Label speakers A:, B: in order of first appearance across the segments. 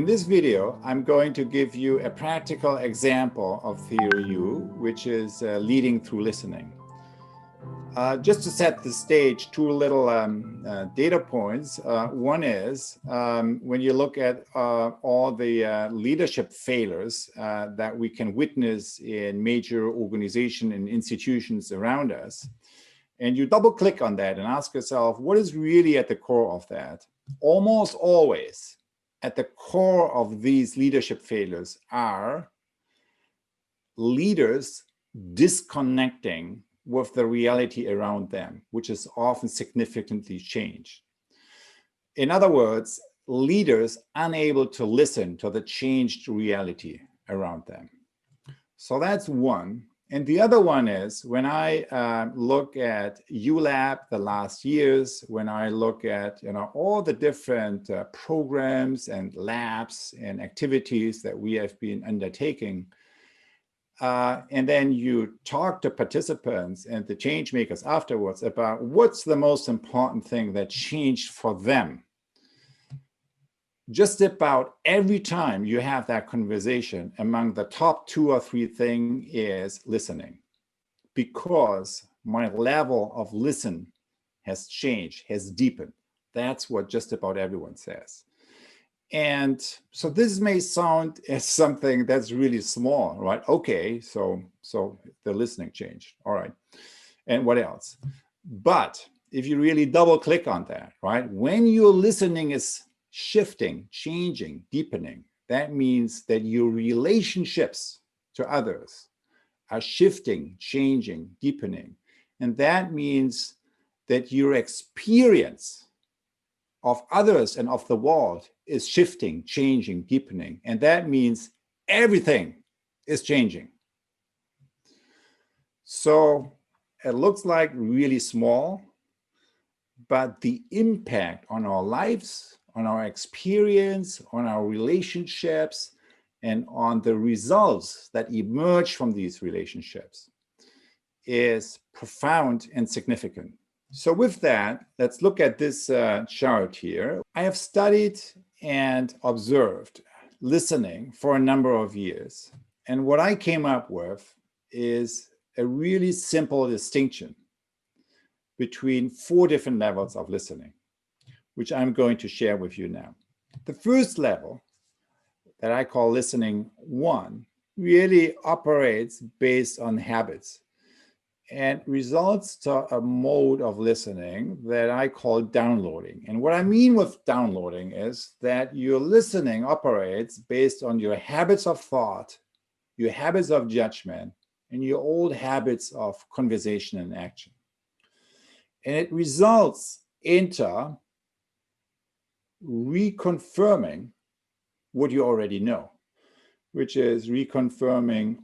A: In this video, I'm going to give you a practical example of theory U, which is leading through listening. Just to set the stage, two little data points. One is when you look at all the leadership failures that we can witness in major organizations and institutions around us, and you double click on that and ask yourself, what is really at the core of that? Almost always, at the core of these leadership failures are leaders disconnecting with the reality around them, which is often significantly changed. In other words, leaders unable to listen to the changed reality around them. So that's one. And the other one is when I look at Ulab the last years, when I look at all the different programs and labs and activities that we have been undertaking, and then you talk to participants and the change makers afterwards about what's the most important thing that changed for them. Just about every time you have that conversation, among the top 2 or 3 things is listening, because my level of listen has changed, has deepened. That's what just about everyone says. And so this may sound as something that's really small, right? Okay, so the listening changed, all right. And what else? But if you really double click on that, right? When your listening is shifting, changing, deepening, that means that your relationships to others are shifting, changing, deepening. And that means that your experience of others and of the world is shifting, changing, deepening. And that means everything is changing. So it looks like really small, but the impact on our lives, on our experience, on our relationships, and on the results that emerge from these relationships is profound and significant. So with that, let's look at this chart here. I have studied and observed listening for a number of years. And what I came up with is a really simple distinction between 4 different levels of listening, which I'm going to share with you now. The first level that I call listening 1 really operates based on habits and results to a mode of listening that I call downloading. And what I mean with downloading is that your listening operates based on your habits of thought, your habits of judgment, and your old habits of conversation and action. And it results into reconfirming what you already know, which is reconfirming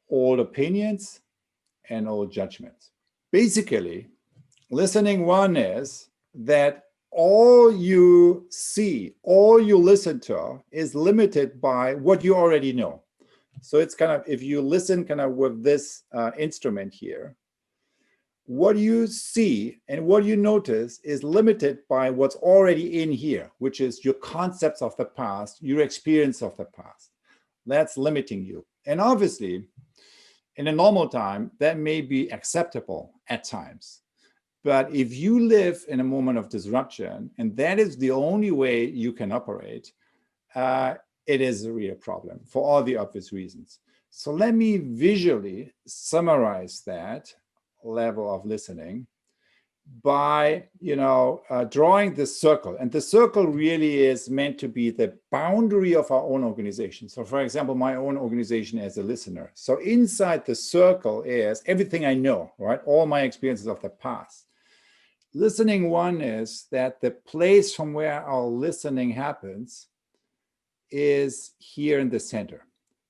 A: old opinions and old judgments. Basically, listening 1 is that all you see, all you listen to is limited by what you already know. So it's kind of, if you listen kind of with this instrument here, what you see and what you notice is limited by what's already in here, which is your concepts of the past, your experience of the past. That's limiting you. And obviously, in a normal time, that may be acceptable at times. But if you live in a moment of disruption, and that is the only way you can operate, it is a real problem for all the obvious reasons. So let me visually summarize that level of listening by drawing this circle. And the circle really is meant to be the boundary of our own organization. So for example, my own organization as a listener. So inside the circle is everything I know, right? All my experiences of the past. Listening 1 is that the place from where our listening happens is here in the center.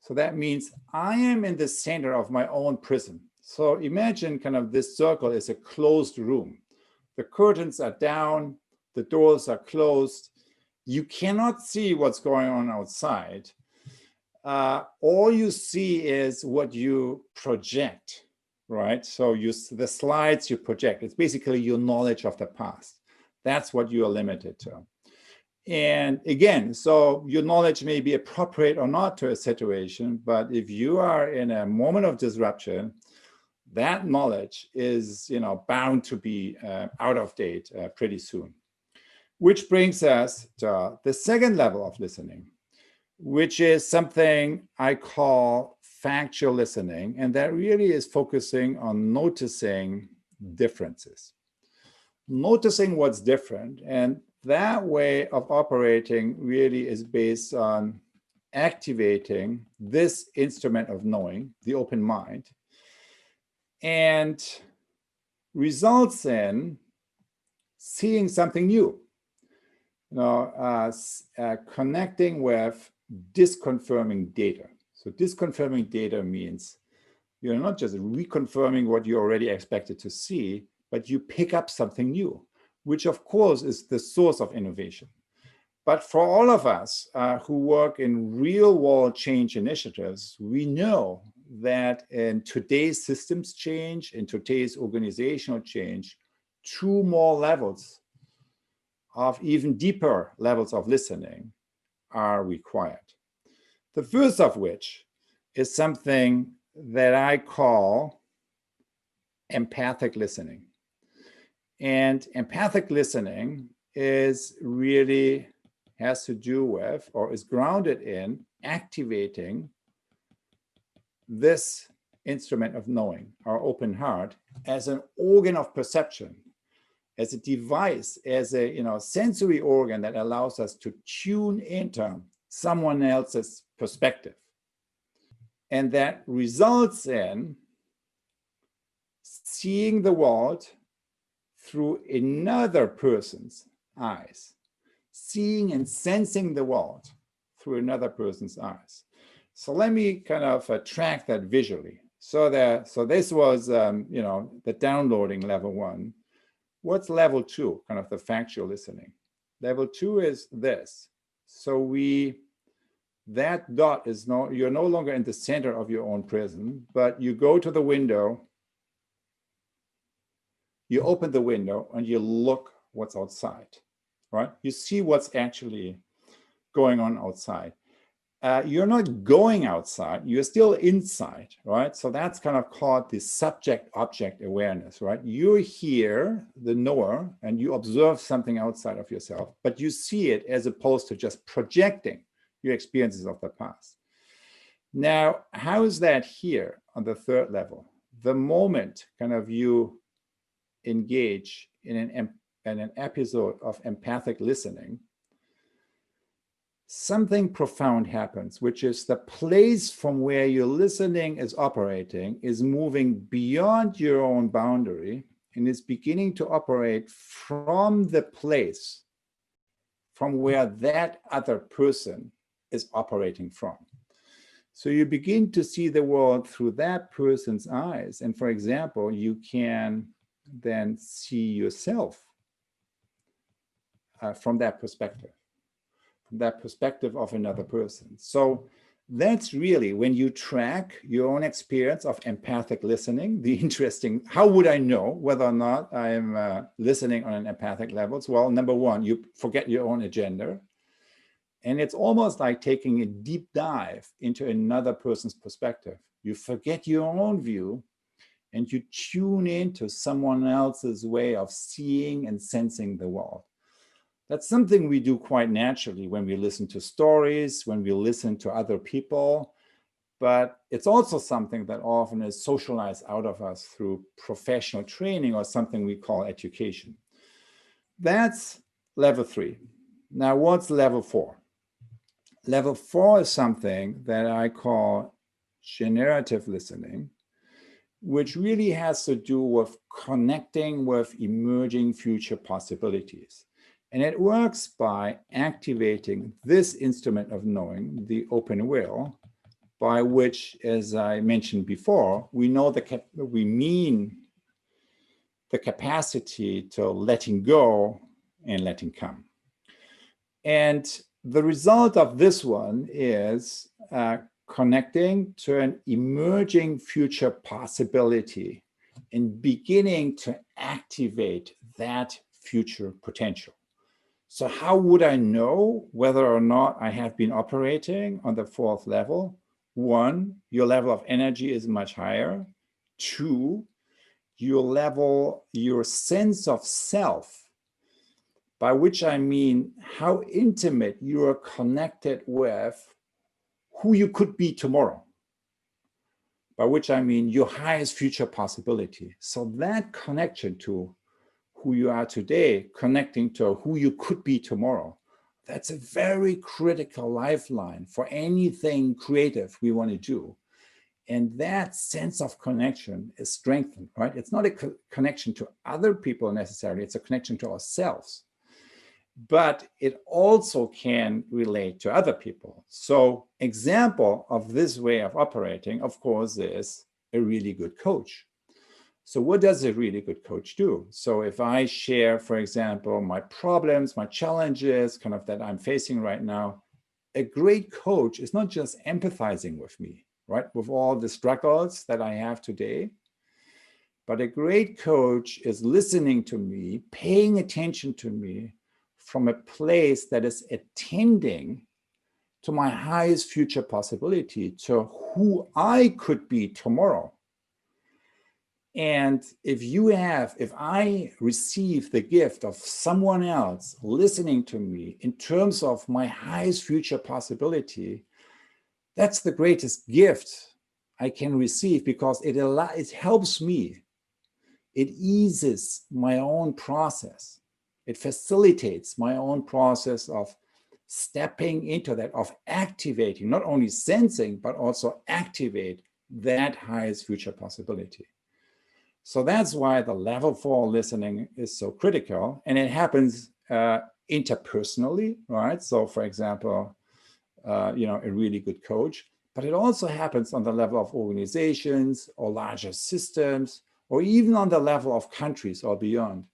A: So that means I am in the center of my own prison. So imagine kind of this circle is a closed room. The curtains are down, the doors are closed. You cannot see what's going on outside. All you see is what you project, right? So the slides you project, it's basically your knowledge of the past. That's what you are limited to. And again, so your knowledge may be appropriate or not to a situation, but if you are in a moment of disruption, that knowledge is, bound to be out of date pretty soon. Which brings us to the second level of listening, which is something I call factual listening, and that really is focusing on noticing differences. Noticing what's different, and that way of operating really is based on activating this instrument of knowing, the open mind, and results in seeing something new, connecting with disconfirming data. So disconfirming data means you're not just reconfirming what you already expected to see, but you pick up something new, which of course is the source of innovation. But for all of us who work in real world change initiatives, we know that in today's systems change, in today's organizational change, two more levels of even deeper levels of listening are required. The first of which is something that I call empathic listening. And empathic listening is really has to do with, or is grounded in, activating this instrument of knowing, our open heart, as an organ of perception, as a device, as a sensory organ that allows us to tune into someone else's perspective. And that results in seeing the world through another person's eyes, seeing and sensing the world through another person's eyes. So let me kind of track that visually. So this was, the downloading level 1. What's level 2? Kind of the factual listening. Level 2 is this. So that dot is you're no longer in the center of your own prison, but you go to the window, you open the window, and you look what's outside, right? You see what's actually going on outside. You're not going outside, you're still inside, right? So that's kind of called the subject-object awareness, right? You're here, the knower, and you observe something outside of yourself, but you see it as opposed to just projecting your experiences of the past. Now, how is that here on the third level? The moment kind of you engage in an episode of empathic listening, something profound happens, which is the place from where your listening is operating is moving beyond your own boundary and is beginning to operate from the place from where that other person is operating from. So you begin to see the world through that person's eyes. And for example, you can then see yourself from that perspective of another person. So that's really when you track your own experience of empathic listening, the interesting, how would I know whether or not I'm listening on an empathic level? Well, number one, you forget your own agenda. And it's almost like taking a deep dive into another person's perspective. You forget your own view and you tune into someone else's way of seeing and sensing the world. That's something we do quite naturally when we listen to stories, when we listen to other people, but it's also something that often is socialized out of us through professional training or something we call education. That's level 3. Now, what's level 4? Level 4 is something that I call generative listening, which really has to do with connecting with emerging future possibilities. And it works by activating this instrument of knowing, the open will, by which, as I mentioned before, we mean the capacity to letting go and letting come. And the result of this one is connecting to an emerging future possibility and beginning to activate that future potential. So how would I know whether or not I have been operating on the 4th level? 1, your level of energy is much higher. 2, your sense of self, by which I mean how intimate you are connected with who you could be tomorrow, by which I mean your highest future possibility. So that connection to who you are today, connecting to who you could be tomorrow, that's a very critical lifeline for anything creative we want to do. And that sense of connection is strengthened, right? It's not a connection to other people necessarily, it's a connection to ourselves. But it also can relate to other people. So example of this way of operating, of course, is a really good coach. So what does a really good coach do? So if I share, for example, my problems, my challenges, kind of that I'm facing right now, a great coach is not just empathizing with me, right, with all the struggles that I have today, but a great coach is listening to me, paying attention to me from a place that is attending to my highest future possibility, to who I could be tomorrow. And if I receive the gift of someone else listening to me in terms of my highest future possibility, that's the greatest gift I can receive, because it helps me. It eases my own process. It facilitates my own process of stepping into that, of activating, not only sensing, but also activate that highest future possibility. So that's why the level 4 listening is so critical, and it happens interpersonally, right? So for example, a really good coach, but it also happens on the level of organizations or larger systems, or even on the level of countries or beyond.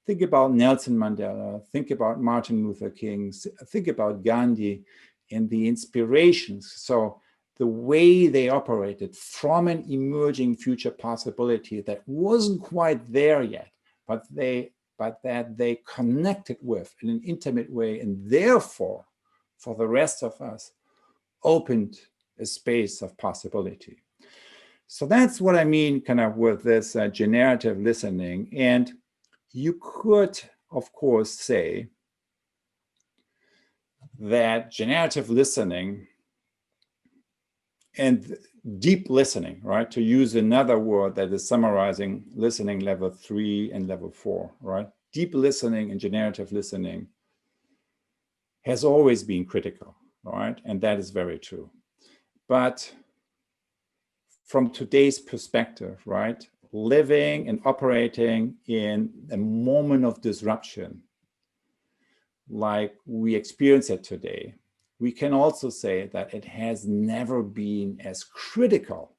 A: Think about Nelson Mandela, think about Martin Luther King, think about Gandhi and the inspirations. So the way they operated from an emerging future possibility that wasn't quite there yet, but that they connected with in an intimate way, and therefore, for the rest of us, opened a space of possibility. So that's what I mean kind of with this generative listening. And you could, of course, say that generative listening and deep listening, right, to use another word that is summarizing listening level 3 and level 4, right? Deep listening and generative listening has always been critical, right? And that is very true. But from today's perspective, right, living and operating in a moment of disruption like we experience it today, we can also say that it has never been as critical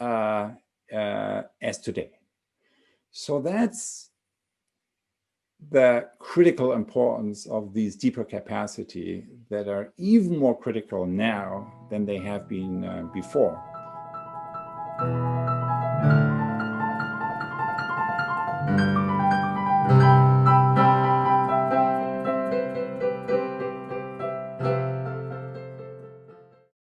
A: as today. So that's the critical importance of these deeper capacity that are even more critical now than they have been before.